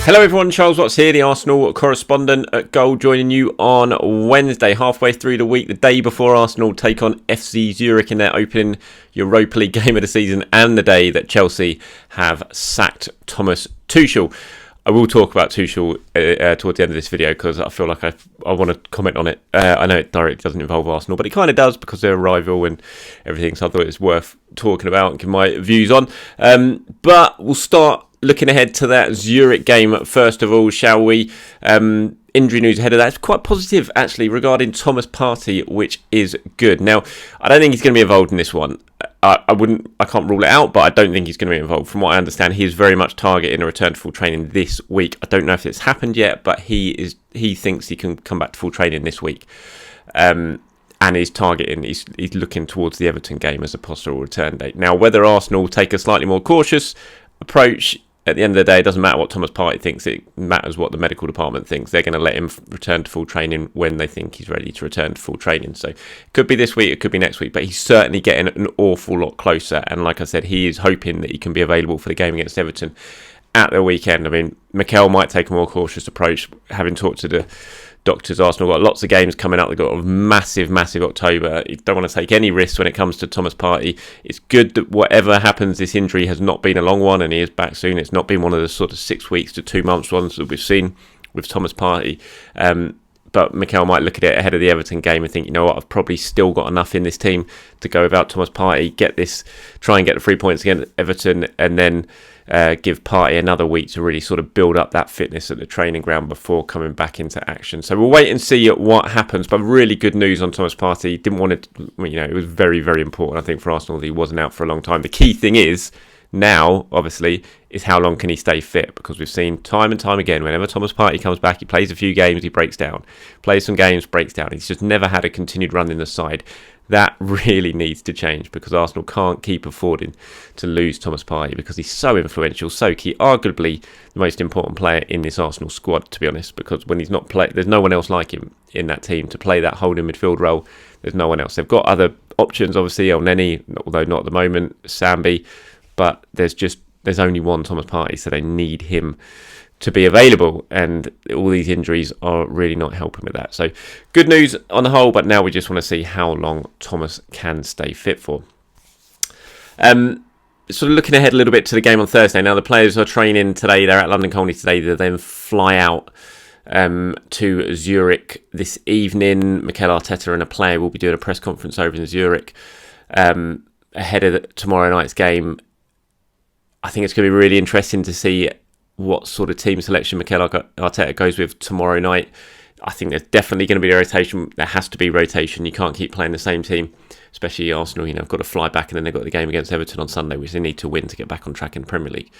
Hello everyone, Charles Watts here, the Arsenal correspondent at Goal, joining you on Wednesday, halfway through the week, the day before Arsenal take on FC Zurich in their opening Europa League game of the season, and the day that Chelsea have sacked Thomas Tuchel. I will talk about Tuchel towards the end of this video because I feel like I want to comment on it. I know it directly doesn't involve Arsenal, but it kind of does because they're a rival and everything, so I thought it was worth talking about and giving my views on. But we'll start looking ahead to that Zurich game first of all, shall we? Injury news ahead of that. It's quite positive, actually, regarding Thomas Partey, which is good. Now, I don't think he's going to be involved in this one. I can't rule it out, but I don't think he's going to be involved. From what I understand, he is very much targeting a return to full training this week. I don't know if it's happened yet, but he thinks he can come back to full training this week. And he's targeting, he's looking towards the Everton game as a possible return date. Now, whether Arsenal take a slightly more cautious approach, at the end of the day, it doesn't matter what Thomas Partey thinks. It matters what the medical department thinks. They're going to let him return to full training when they think he's ready to return to full training. So it could be this week, it could be next week, but he's certainly getting an awful lot closer. And like I said, he is hoping that he can be available for the game against Everton at the weekend. I mean, Mikel might take a more cautious approach, having talked to the doctors. Arsenal got lots of games coming up. They've got a massive October. You don't want to take any risks when it comes to Thomas Partey. It's good that whatever happens, this injury has not been a long one and he is back soon. It's not been one of the sort of 6 weeks to 2 months ones that we've seen with Thomas Partey. But Mikel might look at it ahead of the Everton game and think, you know what, I've probably still got enough in this team to go without Thomas Partey, try and get the 3 points against Everton, and then give Partey another week to really sort of build up that fitness at the training ground before coming back into action. So we'll wait and see what happens, but really good news on Thomas Partey. Didn't want it, it was very, very important, I think, for Arsenal that he wasn't out for a long time. The key thing is now, obviously, is how long can he stay fit, because we've seen time and time again, whenever Thomas Partey comes back, he plays a few games, he breaks down, plays some games, breaks down. He's just never had a continued run in the side. That really needs to change, because Arsenal can't keep affording to lose Thomas Partey, because he's so influential, so key, arguably the most important player in this Arsenal squad, to be honest, because when he's not playing, there's no one else like him in that team to play that holding midfield role. There's no one else. They've got other options, obviously, El Neni, although not at the moment, Sambi, but there's only one Thomas Partey, so they need him to be available, and all these injuries are really not helping with that. So good news on the whole, but now we just want to see how long Thomas can stay fit for. Sort of looking ahead a little bit to the game on Thursday. Now the players are training today, they're at London Colney today, they then fly out to Zurich this evening. Mikel Arteta and a player will be doing a press conference over in Zurich ahead of tomorrow night's game. I think it's going to be really interesting to see what sort of team selection Mikel Arteta goes with tomorrow night. I think there's definitely going to be a rotation. There has to be rotation. You can't keep playing the same team, especially Arsenal. Have got to fly back, and then they've got the game against Everton on Sunday, which they need to win to get back on track in the Premier League.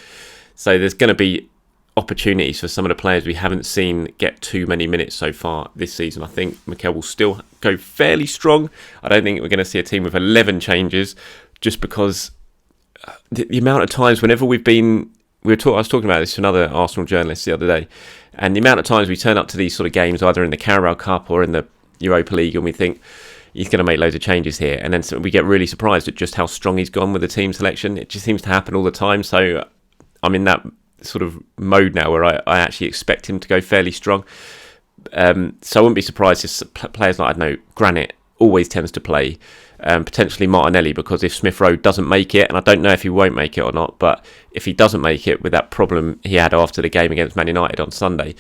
So there's going to be opportunities for some of the players we haven't seen get too many minutes so far this season. I think Mikel will still go fairly strong. I don't think we're going to see a team with 11 changes, just because the amount of times whenever I was talking about this to another Arsenal journalist the other day, and the amount of times we turn up to these sort of games, either in the Carabao Cup or in the Europa League, and we think he's going to make loads of changes here, and then we get really surprised at just how strong he's gone with the team selection. It just seems to happen all the time, so I'm in that sort of mode now where I actually expect him to go fairly strong. So I wouldn't be surprised if players like, I don't know, Granit always tends to play, potentially Martinelli, because if Smith Rowe doesn't make it, and I don't know if he won't make it or not, but if he doesn't make it with that problem he had after the game against Man United on Sunday,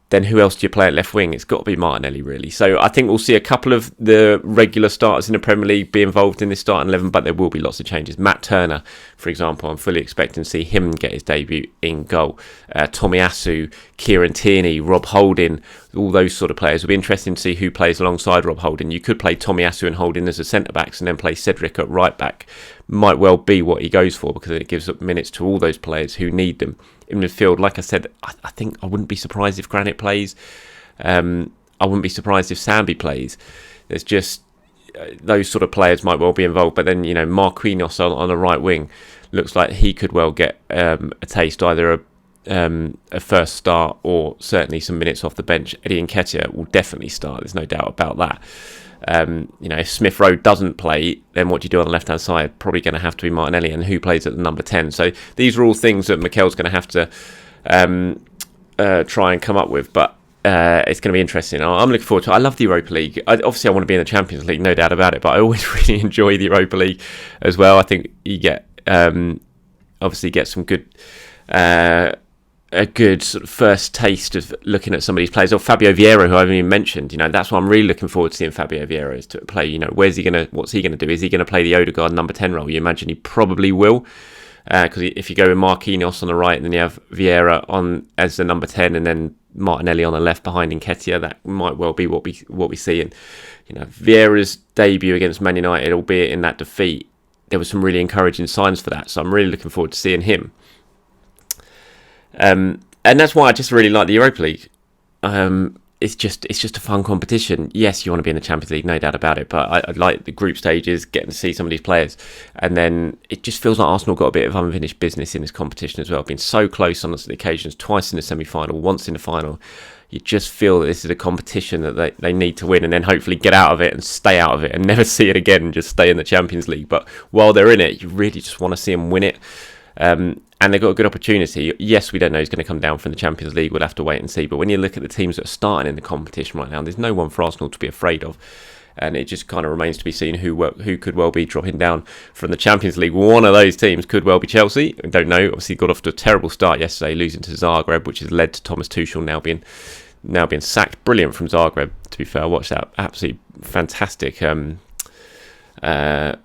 then who else do you play at left wing? It's got to be Martinelli, really. So I think we'll see a couple of the regular starters in the Premier League be involved in this starting 11, but there will be lots of changes. Matt Turner, for example, I'm fully expecting to see him get his debut in goal. Tomiyasu, Kieran Tierney, Rob Holding, all those sort of players. It'll be interesting to see who plays alongside Rob Holding. You could play Tomiyasu and Holding as a centre-backs and then play Cedric at right-back. Might well be what he goes for, because it gives up minutes to all those players who need them in midfield. Like I said, I think I wouldn't be surprised if Granit plays. I wouldn't be surprised if Sambi plays. There's just those sort of players might well be involved. But then, Marquinhos on the right wing looks like he could well get a taste, either a first start or certainly some minutes off the bench. Eddie Nketiah will definitely start. There's no doubt about that. If Smith Rowe doesn't play, then what do you do on the left-hand side? Probably going to have to be Martinelli, and who plays at the number 10. So these are all things that Mikel's going to have to try and come up with, but it's going to be interesting. I'm looking forward to it. I love the Europa League. Obviously, I want to be in the Champions League, no doubt about it, but I always really enjoy the Europa League as well. I think you get obviously get some good a good sort of first taste of looking at some of these players. Or Fabio Vieira, who I haven't even mentioned, that's what I'm really looking forward to seeing Fabio Vieira is to play. What's he going to do? Is he going to play the Odegaard number 10 role? You imagine he probably will, because if you go with Marquinhos on the right and then you have Vieira on as the number 10 and then Martinelli on the left behind Nketiah, that might well be what we see. And Vieira's debut against Man United, albeit in that defeat, there were some really encouraging signs for that. So I'm really looking forward to seeing him. And that's why I just really like the Europa League. It's just a fun competition. Yes, you want to be in the Champions League, no doubt about it. But I like the group stages, getting to see some of these players, and then it just feels like Arsenal got a bit of unfinished business in this competition as well. Been so close on the occasions, twice in the semi-final, once in the final. You just feel that this is a competition that they need to win, and then hopefully get out of it and stay out of it and never see it again and just stay in the Champions League. But while they're in it, you really just want to see them win it. And they've got a good opportunity. Yes, we don't know who's going to come down from the Champions League. We'll have to wait and see. But when you look at the teams that are starting in the competition right now, there's no one for Arsenal to be afraid of. And it just kind of remains to be seen who could well be dropping down from the Champions League. One of those teams could well be Chelsea. I don't know. Obviously, got off to a terrible start yesterday, losing to Zagreb, which has led to Thomas Tuchel now being sacked. Brilliant from Zagreb, to be fair. I watched that absolutely fantastic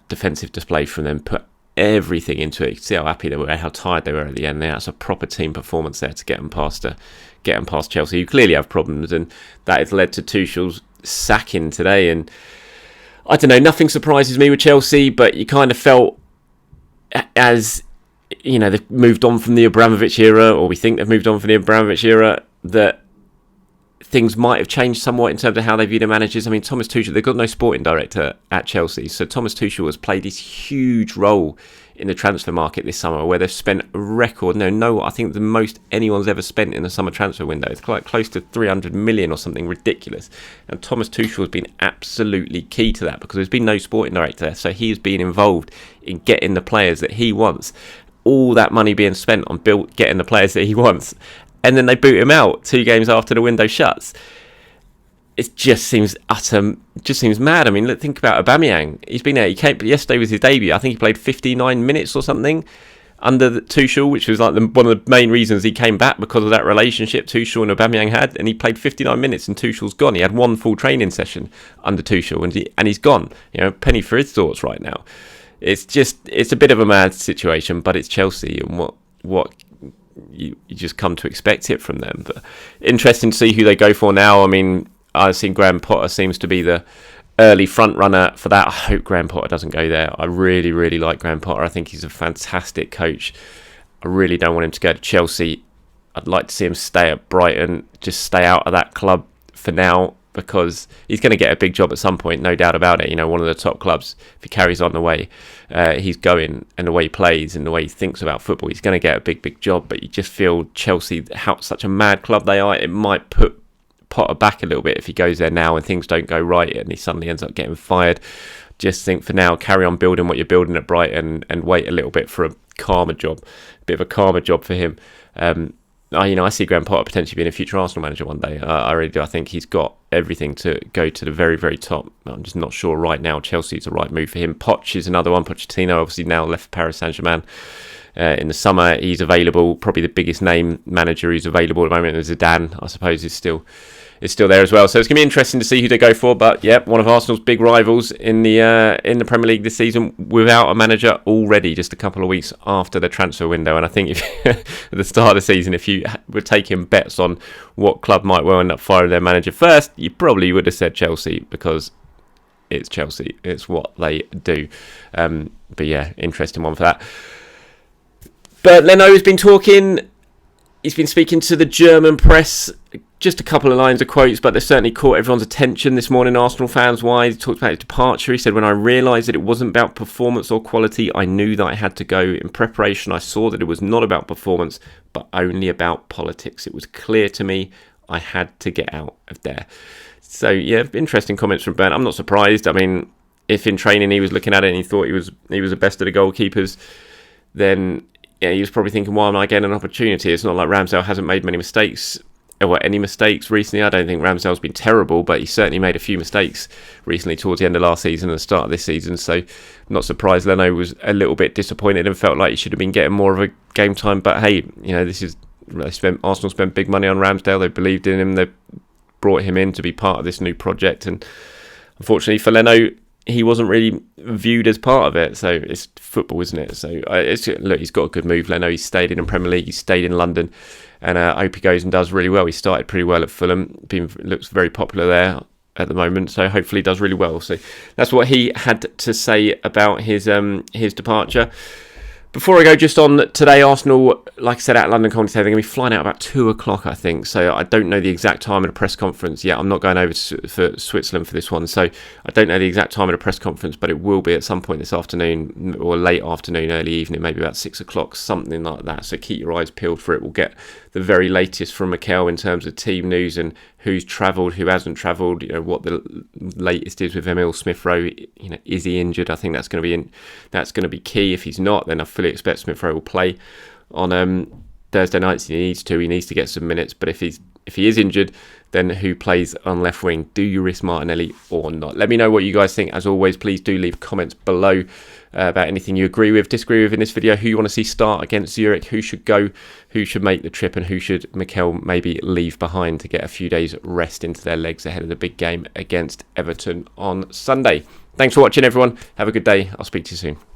defensive display from them. Put everything into it. You can see how happy they were, how tired they were at the end. That's a proper team performance there to get them past Chelsea, who clearly have problems, and that has led to Tuchel's sacking today. And I don't know, nothing surprises me with Chelsea, but you kind of felt as they've moved on from the Abramovich era, or we think they've moved on from the Abramovich era, that things might have changed somewhat in terms of how they view the managers. I mean, Thomas Tuchel, they've got no sporting director at Chelsea. So Thomas Tuchel has played this huge role in the transfer market this summer, where they've spent a record, I think the most anyone's ever spent in the summer transfer window. It's quite close to 300 million or something ridiculous. And Thomas Tuchel has been absolutely key to that, because there's been no sporting director. So he's been involved in getting the players that he wants. All that money being spent on getting the players that he wants. And then they boot him out 2 games after the window shuts. It just seems mad. I mean, think about Aubameyang. He's been there. Yesterday was his debut. I think he played 59 minutes or something under Tuchel, which was like one of the main reasons he came back, because of that relationship Tuchel and Aubameyang had. And he played 59 minutes, and Tuchel's gone. He had 1 full training session under Tuchel, and he's gone. Penny for his thoughts right now. It's a bit of a mad situation, but it's Chelsea, and what you just come to expect it from them. But interesting to see who they go for now. I mean, I've seen Graham Potter seems to be the early front runner for that. I hope Graham Potter doesn't go there. I really, really like Graham Potter. I think he's a fantastic coach. I really don't want him to go to Chelsea. I'd like to see him stay at Brighton, just stay out of that club for now, because he's going to get a big job at some point, no doubt about it. One of the top clubs, if he carries on the way he's going and the way he plays and the way he thinks about football, he's going to get a big job. But you just feel Chelsea, how such a mad club they are, it might put Potter back a little bit if he goes there now and things don't go right and he suddenly ends up getting fired. Just think for now, carry on building what you're building at Brighton and wait a little bit for a calmer job, a bit of a calmer job for him. I see Graham Potter potentially being a future Arsenal manager one day. I really do. I think he's got everything to go to the very, very top. I'm just not sure right now Chelsea's the right move for him. Poch is another one. Pochettino obviously now left Paris Saint-Germain in the summer. He's available. Probably the biggest name manager who's available at the moment is Zidane, I suppose, is still there as well. So it's going to be interesting to see who they go for. But yeah, one of Arsenal's big rivals in the Premier League this season, without a manager already, just a couple of weeks after the transfer window. And I think if at the start of the season, if you were taking bets on what club might well end up firing their manager first, you probably would have said Chelsea, because it's Chelsea. It's what they do. But yeah, interesting one for that. Bernd Leno has been talking. He's been speaking to the German press. Just a couple of lines of quotes, but they certainly caught everyone's attention this morning, Arsenal fans wise. He talked about his departure. He said, "When I realised that it wasn't about performance or quality, I knew that I had to go. In preparation, I saw that it was not about performance, but only about politics. It was clear to me I had to get out of there." So, yeah, interesting comments from Bernd. I'm not surprised. I mean, if in training he was looking at it and he thought he was the best of the goalkeepers, then yeah, he was probably thinking, why am I getting an opportunity? It's not like Ramsdale hasn't made many mistakes, or any mistakes recently. I don't think Ramsdale's been terrible, but he certainly made a few mistakes recently towards the end of last season and the start of this season. So I'm not surprised Leno was a little bit disappointed and felt like he should have been getting more of a game time. But hey, Arsenal spent big money on Ramsdale. They believed in him. They brought him in to be part of this new project, and unfortunately for Leno, he wasn't really viewed as part of it. So it's football, isn't it? So look, he's got a good move, Leno. He's stayed in the Premier League. He's stayed in London, and I hope he goes and does really well. He started pretty well at Fulham. Looks very popular there at the moment. So hopefully he does really well. So that's what he had to say about his departure. Before I go, just on today, Arsenal, like I said, at London Community, they're going to be flying out about 2 o'clock, I think. So I don't know the exact time of the press conference yet. I'm not going over for Switzerland for this one. So I don't know the exact time of the press conference, but it will be at some point this afternoon, or late afternoon, early evening, maybe about 6 o'clock, something like that. So keep your eyes peeled for it. We'll get the very latest from Mikel in terms of team news and who's travelled, who hasn't travelled, what the latest is with Emil Smith Rowe. Is he injured? I think that's going to be key. If he's not, then I fully expect Smith Rowe will play on Thursday nights. He needs to get some minutes. But if he is injured, then who plays on left wing? Do you risk Martinelli or not? Let me know what you guys think. As always, please do leave comments below about anything you agree with, disagree with in this video, who you want to see start against Zurich, who should go, who should make the trip, and who should Mikel maybe leave behind to get a few days rest into their legs ahead of the big game against Everton on Sunday. Thanks for watching, everyone. Have a good day. I'll speak to you soon.